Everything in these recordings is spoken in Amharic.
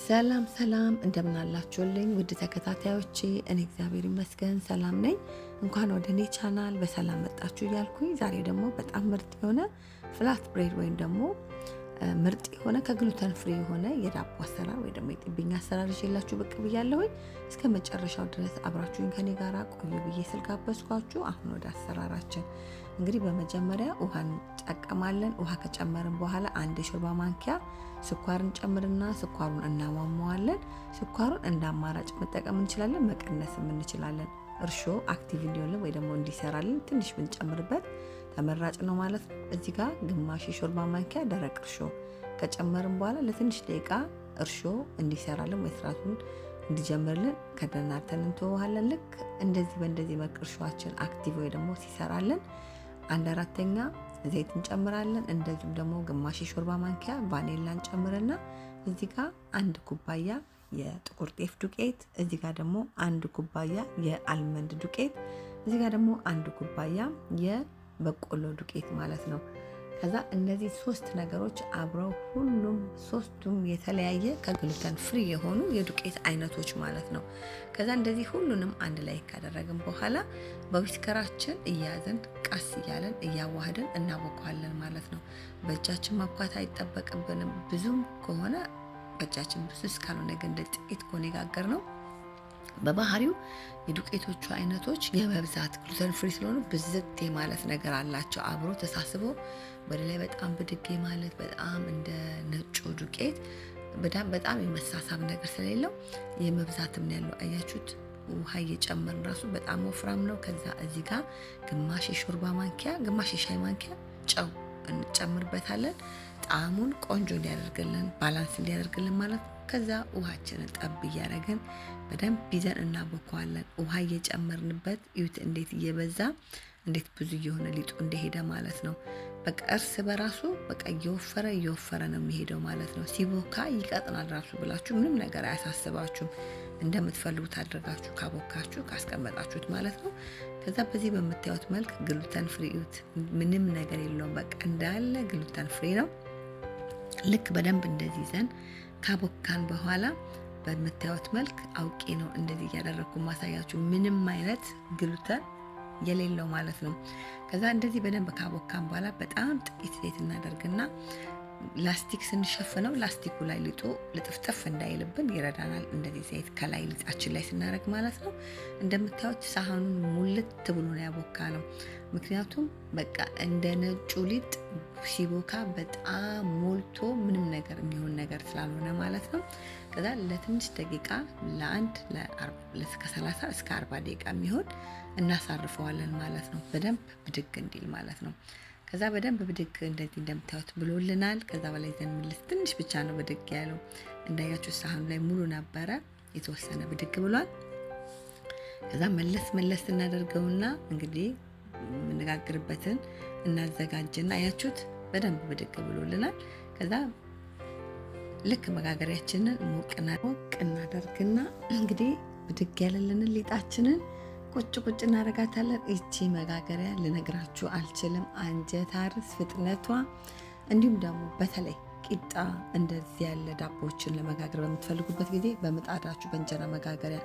ሰላም ሰላም እንደምን አላችሁልኝ ውድ ተከታታዮቼ? እኔ እግዚአብሔር ይመስገን ሰላም ነኝ። እንኳን ወደ እኔ ቻናል በሰላም መጣችሁ እያልኩኝ ዛሬ ደግሞ በጣም ምርጥ የሆነ ፍላት ብሬድ ወይም ደግሞ ምርጥ የሆነ ከግሉተን ፍሪ የሆነ የዳቦ አሰራር ወይ ደግሞ የጥብኛ አሰራር ይዤላችሁ ብቅ ብያለሁኝ። እስከ መጨረሻው ድረስ አብራችሁኝ ከኔ ጋር ቆዩ ብዬ ስልጋበዝኳችሁ። አሁን ወደ አሰራራችን እንግዲህ በመጀመሪያ ውሃ እንጠቀማለን። ውሃ ከጨመርን በኋላ አንድ የሾርባ ማንኪያ ስኳር እንጨምርና ስኳሩን እናሟሟዋለን። ስኳሩን እንደ አማራጭ መጠቀም እንችላለን፣ መቀነስም እንችላለን። እርሾ አክቲቭ እንዲሆንልን ወይ ደግሞ እንዲሰራልን ትንሽ ብንጨምርበት ተመራጭ ነው ማለት ነው። እዚህ ጋር ግማሽ የሾርባ ማንኪያ ደረቅ እርሾ ከጨመርን በኋላ ለትንሽ ደቂቃ እርሾ እንዲሰራልን ወይ ስራቱን እንዲጀምርልን ከደናርተን እንተዋለን። ልክ እንደዚህ በእንደዚህ መልክ እርሾአችን አክቲቭ ወይ ደግሞ ሲሰራልን 1/4ኛ ዘይት እንጨምራለን። እንደዚሁም ደግሞ ግማሽ የሾርባ ማንኪያ ቫኒላ እንጨምርና እዚህ ጋር 1 ኩባያ የጥቁር ጤፍ ዱቄት፣ እዚህ ጋር ደግሞ 1 ኩባያ የአልመንድ ዱቄት፣ እዚህ ጋር ደግሞ 1 ኩባያ የበቆሎ ዱቄት ማለት ነው። ከዛ እነዚህ 3 ነገሮች አብረው ሁሉም ሶስቱም የተለያየ ከግሉተን ፍሪ የሆኑ የዱቄት አይነቶች ማለት ነው። ከዛ እንደዚህ ሁሉንም አንድ ላይ ካደረግን በኋላ በዊስከራችን እያዘን ቀስ እያለን እያዋህድን እናቦካዋለን ማለት ነው። በእጃችን ማብኳት አይጠበቅብንም። ብዙም ከሆነ በእጃችን ብዙ እስካልሆነ ግን እንደ ጥቂት ከሆነ የጋገር ነው በባህሪው የዱቄቶቹ አይነቶች የመብዛት ግሉተን ፍሪ ስለሆኑ ብዝት ማለት ነገር አላቸው። አብሮ ተሳስቦ ወደ ላይ በጣም ብድግ ማለት በጣም እንደ ነጩ ዱቄት በጣም የመሳሳብ ነገር ስለሌለው የመብዛትም ነው ያለው። አያችሁት? ውሃ እየጨመርን ራሱ በጣም ወፍራም ነው። ከዛ እዚህ ጋር ግማሽ የሾርባ ማንኪያ ግማሽ የሻይ ማንኪያ ጨው እንጨምርበታለን። ጣዕሙን ቆንጆ እንዲያደርግልን ባላንስ እንዲያደርግልን ማለት ነው። ከዛ ውሃችንን ጠብ እያደረግን በደንብ ይዘን እናቦካዋለን። ውሃ እየጨመርንበት እዩት እንዴት እየበዛ እንዴት ብዙ እየሆነ ሊጡ እንደሄደ ማለት ነው። በቃ እርስ በራሱ በቃ እየወፈረ ነው የሚሄደው ማለት ነው። ሲቦካ ይቀጥናል ራሱ ብላችሁ ምንም ነገር አያሳስባችሁም። እንደምትፈልጉት አድርጋችሁ ካቦካችሁ ካስቀመጣችሁት ማለት ነው። ከዛ በዚህ በምታዩት መልክ ግሉተን ፍሪ እዩት፣ ምንም ነገር የለውም። በቃ እንዳለ ግሉተን ፍሪ ነው። ልክ በደንብ እንደዚህ ይዘን ካቦካን በኋላ በምታዩት መልክ አውቄ ነው እንደዚህ እያደረግኩ ማሳያችሁ፣ ምንም አይነት ግሉተን የሌለው ማለት ነው። ከዛ እንደዚህ በደንብ ካቦካን በኋላ በጣም ጥቂት ዘይት እናደርግና ላስቲክ ስንሸፍነው ላስቲኩ ላይ ሊጡ ልጥፍጥፍ እንዳይልብን ይረዳናል። እንደዚህ ዘይት ከላይ ሊጣችን ላይ ስናደርግ ማለት ነው። እንደምታዩት ሳህኑን ሙልት ብሎ ነው ያቦካ ነው። ምክንያቱም በቃ እንደ ነጩ ሊጥ ሲቦካ በጣም ሞልቶ ምንም ነገር የሚሆን ነገር ስላልሆነ ማለት ነው። ከዛ ለትንሽ ደቂቃ ከ30 እስከ 40 ደቂቃ የሚሆን እናሳርፈዋለን ማለት ነው። በደንብ ብድግ እንዲል ማለት ነው። ከዛ በደንብ ብድግ እንደዚህ እንደምታዩት ብሎልናል። ከዛ በላይ ዘን ምልስ ትንሽ ብቻ ነው ብድግ ያለው። እንዳያችሁ ሳህኑ ላይ ሙሉ ነበረ፣ የተወሰነ ብድግ ብሏል። ከዛ መለስ እናደርገውና እንግዲህ የምንጋግርበትን እናዘጋጅና አያችሁት በደንብ ብድግ ብሎልናል። ከዛ ልክ መጋገሪያችንን ሞቅ እናደርግና እንግዲህ ብድግ ያለልንን ሊጣችንን ቁጭ እናደርጋታለን። እቺ መጋገሪያ ልነግራችሁ አልችልም፣ አንጀት አርስ ፍጥነቷ። እንዲሁም ደግሞ በተለይ ቂጣ እንደዚህ ያለ ዳቦችን ለመጋገር በምትፈልጉበት ጊዜ በምጣዳችሁ በእንጀራ መጋገሪያ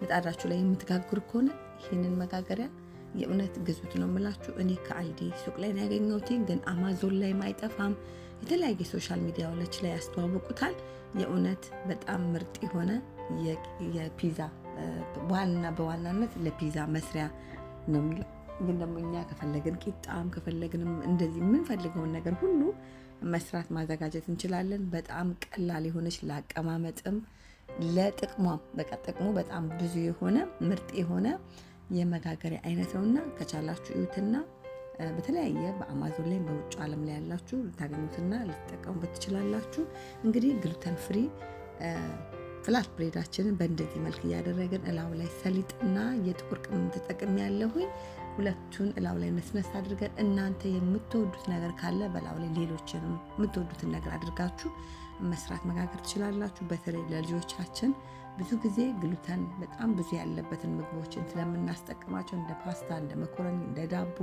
ምጣዳችሁ ላይ የምትጋግሩ ከሆነ ይህንን መጋገሪያ የእውነት ግዙት ነው የምላችሁ። እኔ ከአልዲ ሱቅ ላይ ነው ያገኘሁት፣ ግን አማዞን ላይ አይጠፋም። የተለያየ ሶሻል ሚዲያዎች ላይ ያስተዋውቁታል። የእውነት በጣም ምርጥ የሆነ የፒዛ በዋናነት ለፒዛ መስሪያ ነው የሚለው። ግን ደግሞ እኛ ከፈለግን ቂጣም ከፈለግንም እንደዚህ የምንፈልገውን ነገር ሁሉ መስራት ማዘጋጀት እንችላለን። በጣም ቀላል የሆነች ለአቀማመጥም ለጥቅሟም በቃ ጥቅሙ በጣም ብዙ የሆነ ምርጥ የሆነ የመጋገሪያ አይነት ነውና ከቻላችሁ እዩትና በተለያየ በአማዞን ላይ በውጭ ዓለም ላይ ያላችሁ ልታገኙትና ልትጠቀሙበት ትችላላችሁ። እንግዲህ ግሉተን ፍሪ ፍላት ብሬዳችንን በእንደዚህ መልክ እያደረግን እላው ላይ ሰሊጥና የጥቁር ቅመም ተጠቅሜ ያለሁኝ ሁለቱን እላው ላይ ነስነስ አድርገን እናንተ የምትወዱት ነገር ካለ በላው ላይ ሌሎችንም የምትወዱትን ነገር አድርጋችሁ መስራት መጋገር ትችላላችሁ። በተለይ ለልጆቻችን ብዙ ጊዜ ግሉተን በጣም ብዙ ያለበትን ምግቦችን ስለምናስጠቅማቸው እንደ ፓስታ፣ እንደ መኮረኒ፣ እንደ ዳቦ፣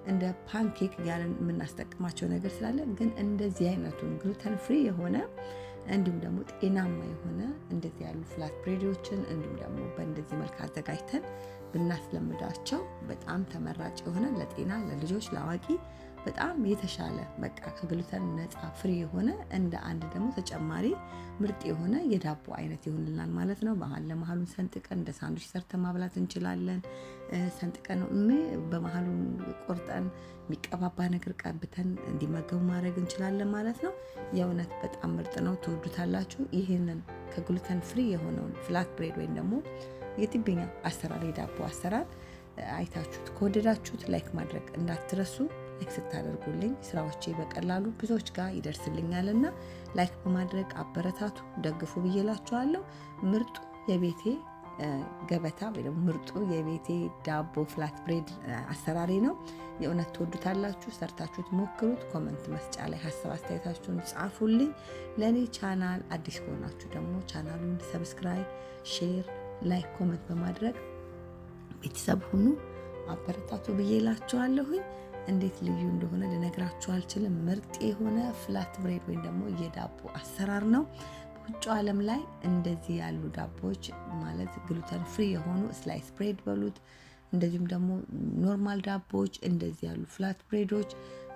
እንደ ፓንኬክ ያለን የምናስጠቅማቸው ነገር ስላለ ግን እንደዚህ አይነቱን ግሉተን ፍሪ የሆነ እንዲሁም ደግሞ ጤናማ የሆነ እንደዚህ ያሉ ፍላት ብሬዶችን እንዲሁም ደግሞ በእንደዚህ መልክ አዘጋጅተን ብናስለምዳቸው በጣም ተመራጭ የሆነ ለጤና ለልጆች ለአዋቂ በጣም የተሻለ በቃ ከግሉተን ነፃ ፍሪ የሆነ እንደ አንድ ደግሞ ተጨማሪ ምርጥ የሆነ የዳቦ አይነት ይሆንልናል ማለት ነው። መሀል ለመሀሉን ሰንጥቀን እንደ ሳንድዊች ሰርተን ማብላት እንችላለን። ሰንጥቀን በመሀሉን ቆርጠን የሚቀባባ ነገር ቀብተን እንዲመገቡ ማድረግ እንችላለን ማለት ነው። የእውነት በጣም ምርጥ ነው፣ ትወዱታላችሁ። ይህንን ከግሉተን ፍሪ የሆነውን ፍላት ብሬድ ወይም ደግሞ የጥብኛ አሰራር የዳቦ አሰራር አይታችሁት ከወደዳችሁት ላይክ ማድረግ እንዳትረሱ። ላይክ ስታደርጉልኝ ስራዎቼ በቀላሉ ብዙዎች ጋር ይደርስልኛልና ላይክ በማድረግ አበረታቱ፣ ደግፉ ብዬላችኋለሁ። ምርጡ የቤቴ ገበታ ወይ ደግሞ ምርጡ የቤቴ ዳቦ ፍላት ብሬድ አሰራሪ ነው። የእውነት ትወዱታላችሁ። ሰርታችሁት ሞክሩት። ኮመንት መስጫ ላይ ሀሳብ አስተያየታችሁን ጻፉልኝ። ለኔ ቻናል አዲስ ከሆናችሁ ደግሞ ቻናሉን ሰብስክራይብ፣ ሼር፣ ላይክ፣ ኮመንት በማድረግ ቤተሰብ ሁኑ፣ አበረታቱ ብዬላችኋለሁኝ። እንዴት ልዩ እንደሆነ ልነግራችሁ አልችልም። ምርጥ የሆነ ፍላት ብሬድ ወይም ደግሞ የዳቦ አሰራር ነው። በውጭ ዓለም ላይ እንደዚህ ያሉ ዳቦዎች ማለት ግሉተን ፍሪ የሆኑ ስላይስ ብሬድ በሉት፣ እንደዚሁም ደግሞ ኖርማል ዳቦዎች እንደዚህ ያሉ ፍላት ብሬዶች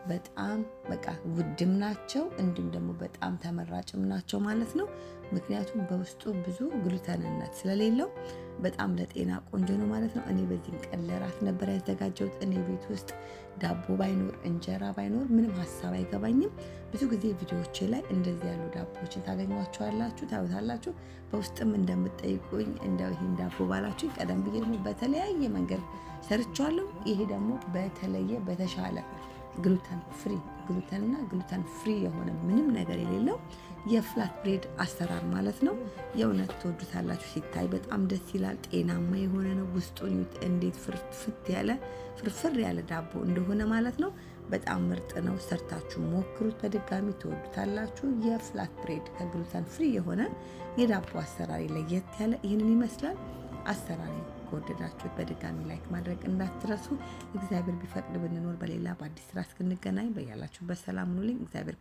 በጣም በቃ ውድም ናቸው፣ እንዲሁም ደግሞ በጣም ተመራጭም ናቸው ማለት ነው። ምክንያቱም በውስጡ ብዙ ግሉተንነት ስለሌለው በጣም ለጤና ቆንጆ ነው ማለት ነው። እኔ በዚህ ቀን ለራት ነበር ያዘጋጀሁት። እኔ ቤት ውስጥ ዳቦ ባይኖር እንጀራ ባይኖር ምንም ሀሳብ አይገባኝም። ብዙ ጊዜ ቪዲዮዎቼ ላይ እንደዚህ ያሉ ዳቦዎችን ታገኟቸዋላችሁ፣ ታዩታላችሁ። በውስጥም እንደምትጠይቁኝ እንደው ይሄን ዳቦ ባላችሁ ቀደም ብዬ ደግሞ በተለያየ መንገድ ሰርቻለሁ። ይሄ ደግሞ በተለየ በተሻለ ግሉተን ፍሪ ግሉተንና ግሉተን ፍሪ የሆነ ምንም ነገር የሌለው የፍላት ብሬድ አሰራር ማለት ነው። የእውነት ትወዱታላችሁ። ሲታይ በጣም ደስ ይላል። ጤናማ የሆነ ነው። ውስጡን እንዴት ፍርፍር ያለ ዳቦ እንደሆነ ማለት ነው። በጣም ምርጥ ነው። ሰርታችሁ ሞክሩት። በድጋሚ ትወዱታላችሁ። የፍላት ብሬድ ከግሉተን ፍሪ የሆነ የዳቦ አሰራሪ ለየት ያለ ይህንን ይመስላል። አሰራሪ ከወደዳችሁት በድጋሚ ላይክ ማድረግ እንዳትረሱ። እግዚአብሔር ቢፈቅድ ብንኖር በሌላ በአዲስ ስራ እስክንገናኝ በያላችሁበት ሰላም ሁኑልኝ። እግዚአብሔር